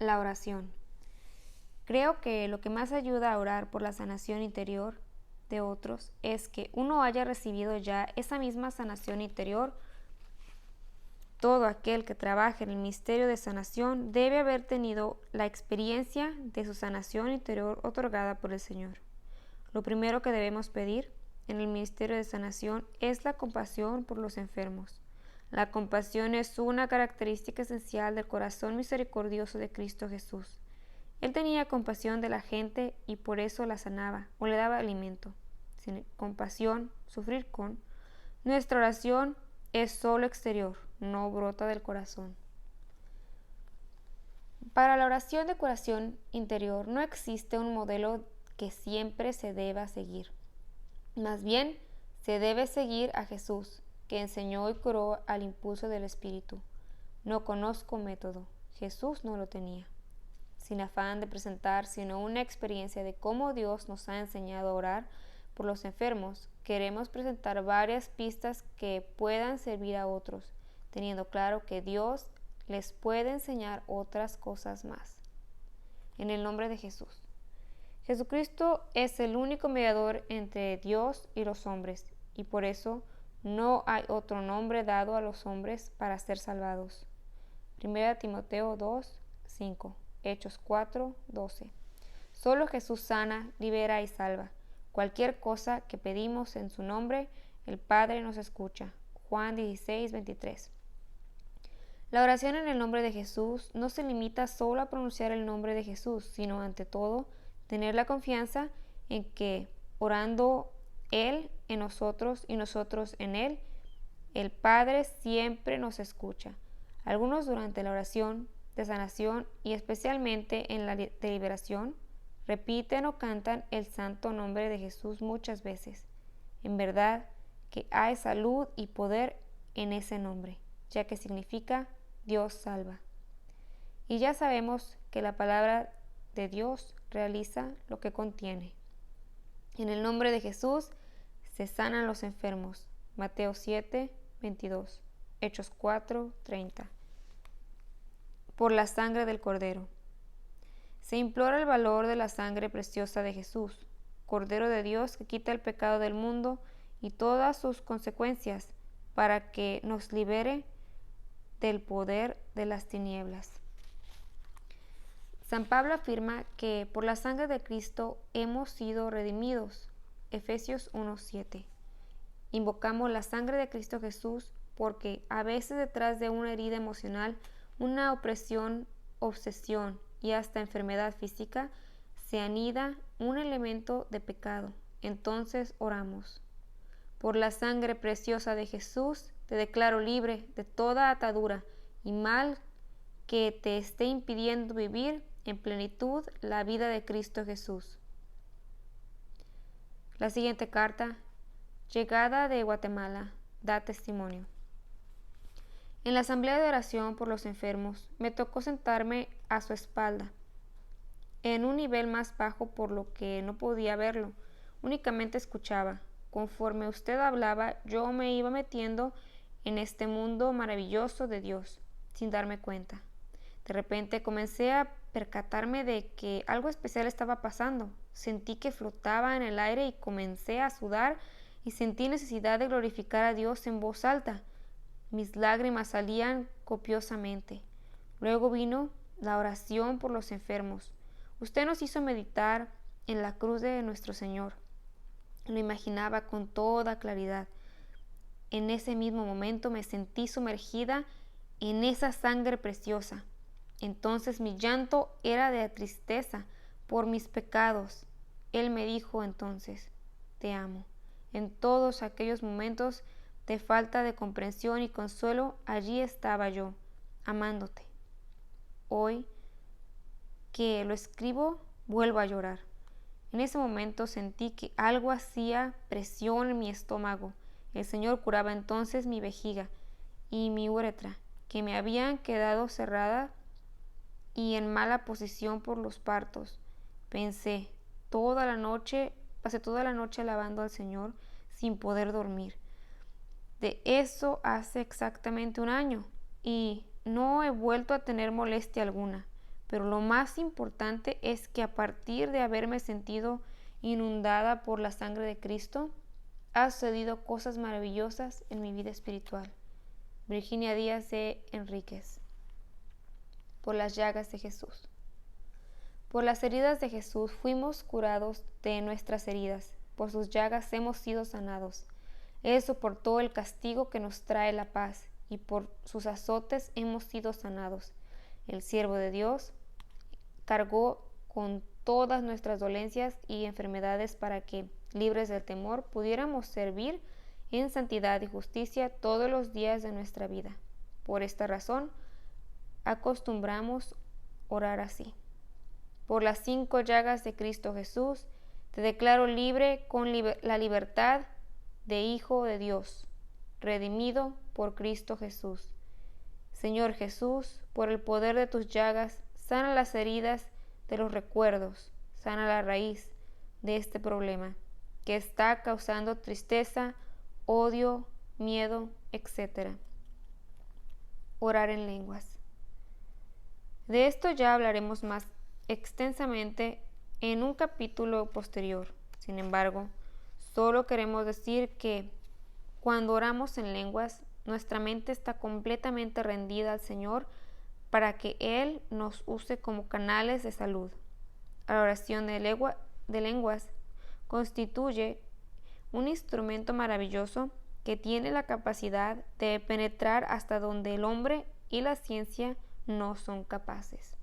La oración. Creo que lo que más ayuda a orar por la sanación interior de otros es que uno haya recibido ya esa misma sanación interior. Todo aquel que trabaja en el misterio de sanación debe haber tenido la experiencia de su sanación interior otorgada por el Señor. Lo primero que debemos pedir en el ministerio de sanación es la compasión por los enfermos. La compasión es una característica esencial del corazón misericordioso de Cristo Jesús. Él tenía compasión de la gente y por eso la sanaba o le daba alimento. Sin compasión, sufrir con. Nuestra oración es solo exterior, no brota del corazón. Para la oración de curación interior no existe un modelo que siempre se deba seguir. Más bien, se debe seguir a Jesús, que enseñó y curó al impulso del Espíritu. No conozco método. Jesús no lo tenía. Sin afán de presentar sino una experiencia de cómo Dios nos ha enseñado a orar por los enfermos, queremos presentar varias pistas que puedan servir a otros, teniendo claro que Dios les puede enseñar otras cosas más. En el nombre de Jesús. Jesucristo es el único mediador entre Dios y los hombres, y por eso no hay otro nombre dado a los hombres para ser salvados. 1 Timoteo 2, 5, Hechos 4, 12. Solo Jesús sana, libera y salva. Cualquier cosa que pedimos en su nombre, el Padre nos escucha. Juan 16, 23. La oración en el nombre de Jesús no se limita solo a pronunciar el nombre de Jesús, sino ante todo tener la confianza en que, orando Él en nosotros y nosotros en Él, el Padre siempre nos escucha. Algunos durante la oración de sanación y especialmente en la de liberación, repiten o cantan el santo nombre de Jesús muchas veces. En verdad que hay salud y poder en ese nombre, ya que significa Dios salva. Y ya sabemos que la palabra de Dios realiza lo que contiene. En el nombre de Jesús se sanan los enfermos. Mateo 7, 22. Hechos 4, 30. Por la sangre del Cordero. Se implora el valor de la sangre preciosa de Jesús, Cordero de Dios que quita el pecado del mundo y todas sus consecuencias, para que nos libere del poder de las tinieblas. San Pablo afirma que por la sangre de Cristo hemos sido redimidos. Efesios 1:7. Invocamos la sangre de Cristo Jesús porque a veces detrás de una herida emocional, una opresión, obsesión y hasta enfermedad física, se anida un elemento de pecado. Entonces oramos. Por la sangre preciosa de Jesús, te declaro libre de toda atadura y mal que te esté impidiendo vivir en plenitud la vida de Cristo Jesús. La siguiente carta, llegada de Guatemala, da testimonio. En la asamblea de oración por los enfermos, me tocó sentarme a su espalda, en un nivel más bajo por lo que no podía verlo, únicamente escuchaba. Conforme usted hablaba, yo me iba metiendo en este mundo maravilloso de Dios, sin darme cuenta. De repente comencé a percatarme de que algo especial estaba pasando. Sentí que flotaba en el aire y comencé a sudar y sentí necesidad de glorificar a Dios en voz alta. Mis lágrimas salían copiosamente. Luego vino la oración por los enfermos. Usted nos hizo meditar en la cruz de nuestro Señor. Lo imaginaba con toda claridad. En ese mismo momento me sentí sumergida en esa sangre preciosa. Entonces mi llanto era de tristeza por mis pecados. Él me dijo entonces, te amo. En todos aquellos momentos de falta de comprensión y consuelo, allí estaba yo, amándote. Hoy que lo escribo, vuelvo a llorar. En ese momento sentí que algo hacía presión en mi estómago. El Señor curaba entonces mi vejiga y mi uretra, que me habían quedado cerrada y en mala posición por los partos. Pasé toda la noche alabando al Señor sin poder dormir. De eso hace exactamente un año y no he vuelto a tener molestia alguna, pero lo más importante es que a partir de haberme sentido inundada por la sangre de Cristo, ha sucedido cosas maravillosas en mi vida espiritual. Virginia Díaz de Enríquez. Por las llagas de Jesús. Por las heridas de Jesús fuimos curados de nuestras heridas, por sus llagas hemos sido sanados. Él soportó el castigo que nos trae la paz, y por sus azotes hemos sido sanados. El siervo de Dios cargó con todas nuestras dolencias y enfermedades para que, libres del temor, pudiéramos servir en santidad y justicia todos los días de nuestra vida. Por esta razón, acostumbramos orar así. Por las 5 llagas de Cristo Jesús, te declaro libre con la libertad de Hijo de Dios, redimido por Cristo Jesús. Señor Jesús, por el poder de tus llagas, sana las heridas de los recuerdos, sana la raíz de este problema que está causando tristeza, odio, miedo, etc. Orar en lenguas. De esto ya hablaremos más extensamente en un capítulo posterior. Sin embargo, solo queremos decir que cuando oramos en lenguas, nuestra mente está completamente rendida al Señor para que Él nos use como canales de salud. La oración de lenguas constituye un instrumento maravilloso que tiene la capacidad de penetrar hasta donde el hombre y la ciencia no son capaces.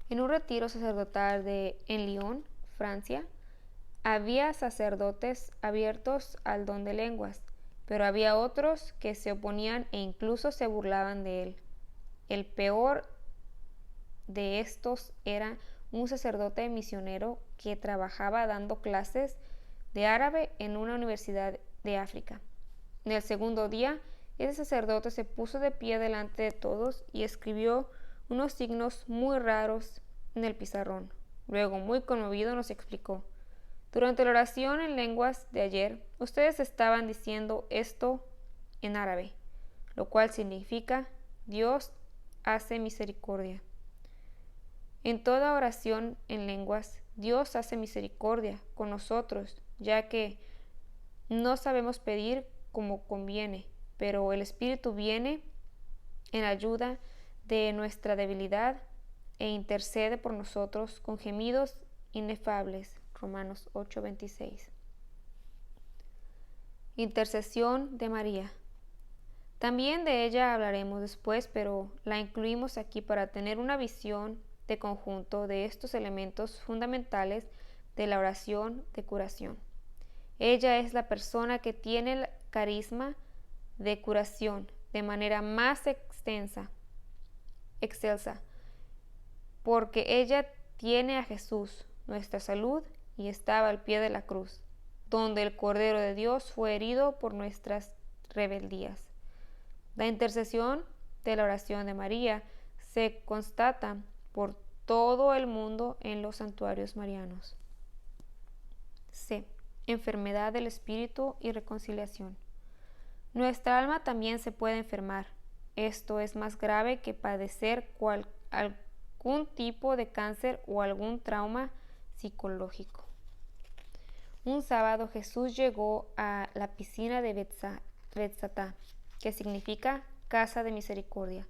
En un retiro sacerdotal en Lyon, Francia, había sacerdotes abiertos al don de lenguas, pero había otros que se oponían e incluso se burlaban de él. El peor de estos era un sacerdote misionero que trabajaba dando clases de árabe en una universidad de África. En el segundo día, ese sacerdote se puso de pie delante de todos y escribió unos signos muy raros en el pizarrón. Luego, muy conmovido, nos explicó: durante la oración en lenguas de ayer, ustedes estaban diciendo esto en árabe, lo cual significa Dios hace misericordia. En toda oración en lenguas, Dios hace misericordia con nosotros, ya que no sabemos pedir como conviene, pero el Espíritu viene en ayuda de nuestra debilidad e intercede por nosotros con gemidos inefables. Romanos 8:26. Intercesión de María. También de ella hablaremos después, pero la incluimos aquí para tener una visión de conjunto de estos elementos fundamentales de la oración de curación. Ella es la persona que tiene el carisma de curación de manera más excelsa, porque ella tiene a Jesús, nuestra salud, y estaba al pie de la cruz, donde el Cordero de Dios fue herido por nuestras rebeldías. La intercesión de la oración de María se constata por todo el mundo en los santuarios marianos. C. Enfermedad del espíritu y reconciliación. Nuestra alma también se puede enfermar. Esto es más grave que padecer algún tipo de cáncer o algún trauma psicológico. Un sábado Jesús llegó a la piscina de Betzatá, que significa casa de misericordia.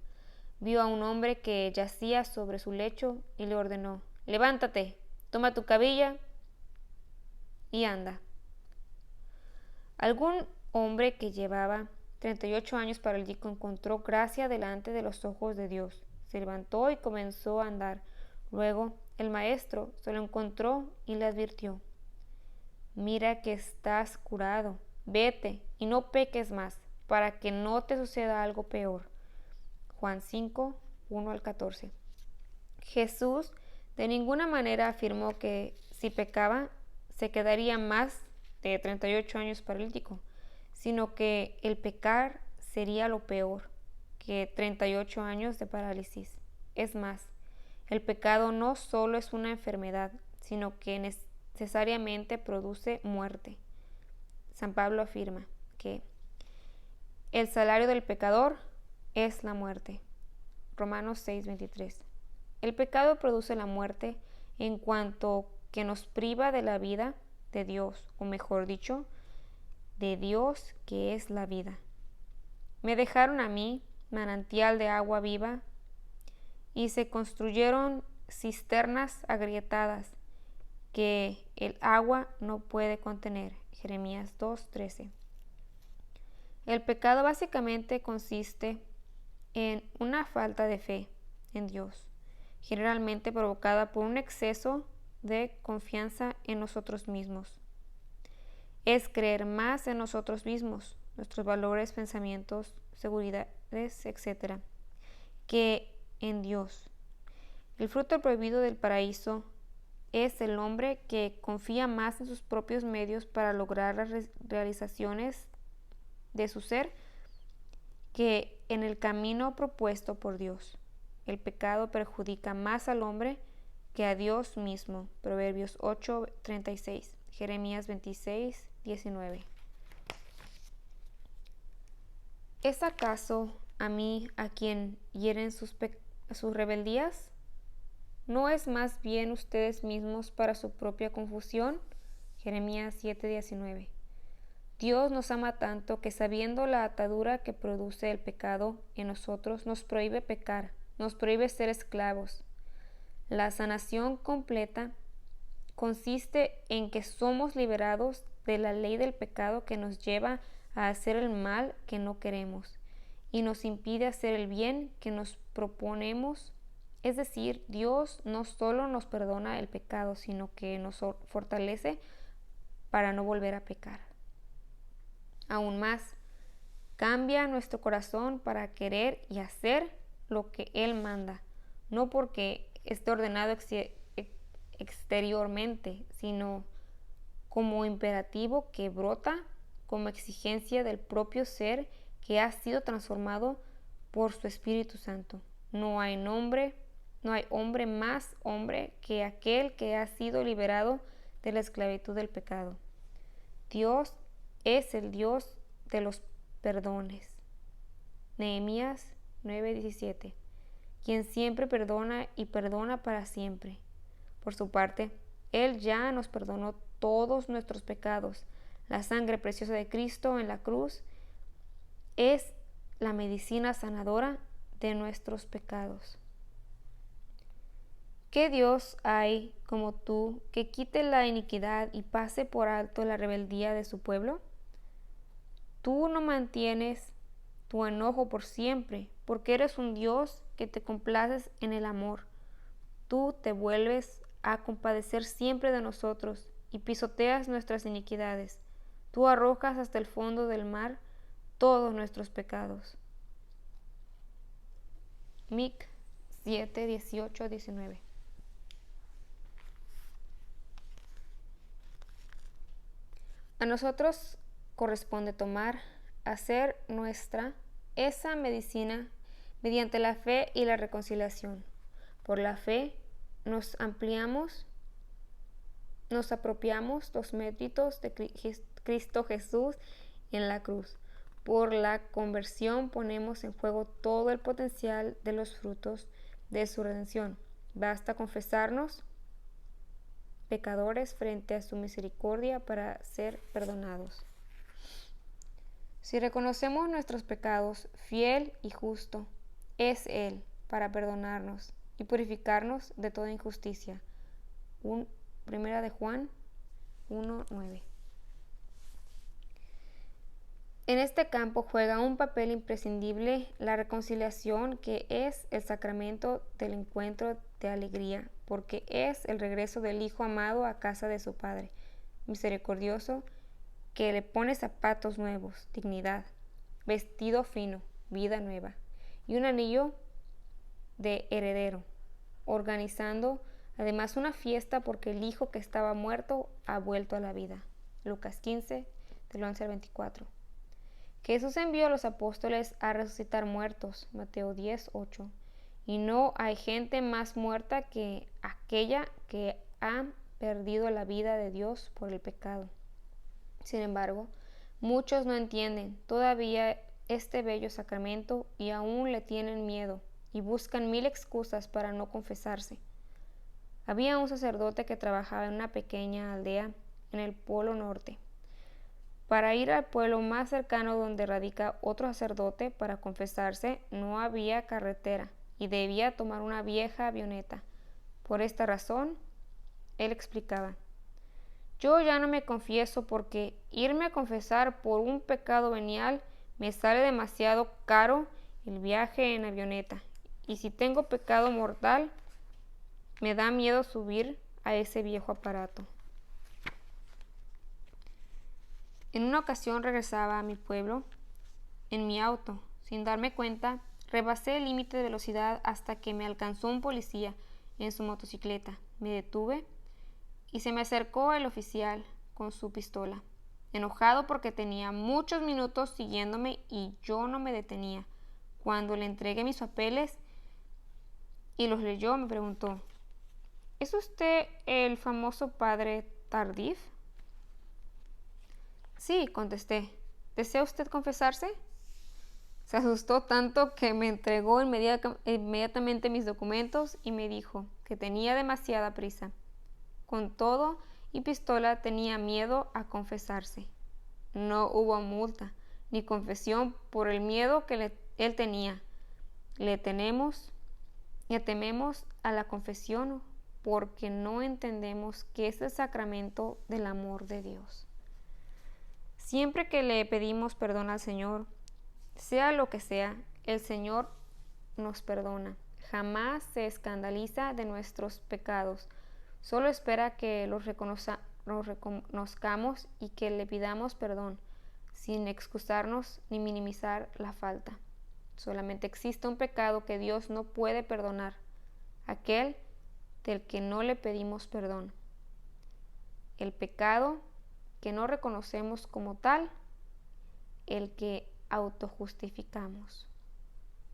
Vio a un hombre que yacía sobre su lecho y le ordenó: levántate, toma tu camilla y anda. Algún hombre que llevaba 38 años paralítico encontró gracia delante de los ojos de Dios. Se levantó y comenzó a andar. Luego el maestro se lo encontró y le advirtió: mira que estás curado, vete y no peques más, para que no te suceda algo peor. Juan 5, 1-14. Jesús de ninguna manera afirmó que si pecaba se quedaría más de 38 años paralítico, sino que el pecar sería lo peor que 38 años de parálisis. Es más, el pecado no solo es una enfermedad, sino que necesariamente produce muerte. San Pablo afirma que el salario del pecador es la muerte. Romanos 6:23. El pecado produce la muerte en cuanto que nos priva de la vida de Dios, o mejor dicho, de Dios que es la vida. Me dejaron a mí manantial de agua viva y se construyeron cisternas agrietadas que el agua no puede contener. Jeremías 2:13. El pecado básicamente consiste en una falta de fe en Dios, generalmente provocada por un exceso de confianza en nosotros mismos. Es creer más en nosotros mismos, nuestros valores, pensamientos, seguridades, etc., que en Dios. El fruto prohibido del paraíso es el hombre que confía más en sus propios medios para lograr las realizaciones de su ser que en el camino propuesto por Dios. El pecado perjudica más al hombre que a Dios mismo. Proverbios 8:36, Jeremías 26:19. ¿Es acaso a mí a quien hieren sus rebeldías? ¿No es más bien ustedes mismos para su propia confusión? Jeremías 7:19. Dios nos ama tanto que, sabiendo la atadura que produce el pecado en nosotros, nos prohíbe pecar, nos prohíbe ser esclavos. La sanación completa consiste en que somos liberados de la ley del pecado que nos lleva a hacer el mal que no queremos y nos impide hacer el bien que nos proponemos. Es decir, Dios no solo nos perdona el pecado, sino que nos fortalece para no volver a pecar. Aún más, cambia nuestro corazón para querer y hacer lo que Él manda, no porque esté ordenado exteriormente, sino como imperativo que brota como exigencia del propio ser que ha sido transformado por su Espíritu Santo. No hay hombre más hombre que aquel que ha sido liberado de la esclavitud del pecado. Dios es el Dios de los perdones. Nehemías 9:17, quien siempre perdona y perdona para siempre. Por su parte, Él ya nos perdonó todos nuestros pecados. La sangre preciosa de Cristo en la cruz es la medicina sanadora de nuestros pecados. ¿Qué Dios hay como tú que quite la iniquidad y pase por alto la rebeldía de su pueblo? Tú no mantienes tu enojo por siempre, porque eres un Dios que te complaces en el amor. Tú te vuelves a compadecer siempre de nosotros y pisoteas nuestras iniquidades. Tú arrojas hasta el fondo del mar todos nuestros pecados. Mic 7:18-19. A nosotros corresponde hacer nuestra esa medicina mediante la fe y la reconciliación. Por la fe nos apropiamos los méritos de Cristo Jesús en la cruz. Por la conversión ponemos en juego todo el potencial de los frutos de su redención. Basta confesarnos pecadores frente a su misericordia para ser perdonados. Si reconocemos nuestros pecados, fiel y justo es Él para perdonarnos y purificarnos de toda injusticia. Primera de Juan 1:9. En este campo juega un papel imprescindible la reconciliación, que es el sacramento del encuentro de alegría, porque es el regreso del Hijo amado a casa de su Padre misericordioso, que le pone zapatos nuevos, dignidad, vestido fino, vida nueva, y un anillo de heredero, organizando además una fiesta porque el hijo que estaba muerto ha vuelto a la vida. Lucas 15, del 11 al 24. Que Jesús envió a los apóstoles a resucitar muertos, Mateo 10:8, y no hay gente más muerta que aquella que ha perdido la vida de Dios por el pecado. Sin embargo, muchos no entienden todavía este bello sacramento y aún le tienen miedo. y buscan 1000 excusas para no confesarse. Había un sacerdote que trabajaba en una pequeña aldea en el Polo Norte. Para ir al pueblo más cercano donde radica otro sacerdote para confesarse no había carretera y debía tomar una vieja avioneta. Por esta razón, él explicaba: yo ya no me confieso porque irme a confesar por un pecado venial me sale demasiado caro el viaje en avioneta, y si tengo pecado mortal, me da miedo subir a ese viejo aparato. En una ocasión regresaba a mi pueblo en mi auto. Sin darme cuenta, rebasé el límite de velocidad hasta que me alcanzó un policía en su motocicleta. Me detuve y se me acercó el oficial con su pistola, enojado porque tenía muchos minutos siguiéndome y yo no me detenía. Cuando le entregué mis papeles y los leyó, me preguntó: ¿es usted el famoso padre Tardif? Sí, contesté. ¿Desea usted confesarse? Se asustó tanto que me entregó inmediatamente mis documentos y me dijo que tenía demasiada prisa. Con todo y pistola tenía miedo a confesarse. No hubo multa ni confesión por el miedo que él tenía. Le tememos a la confesión porque no entendemos que es el sacramento del amor de Dios. Siempre que le pedimos perdón al Señor, sea lo que sea, el Señor nos perdona. Jamás se escandaliza de nuestros pecados. Solo espera que los reconozcamos y que le pidamos perdón, sin excusarnos ni minimizar la falta. Solamente existe un pecado que Dios no puede perdonar, aquel del que no le pedimos perdón. El pecado que no reconocemos como tal, el que autojustificamos.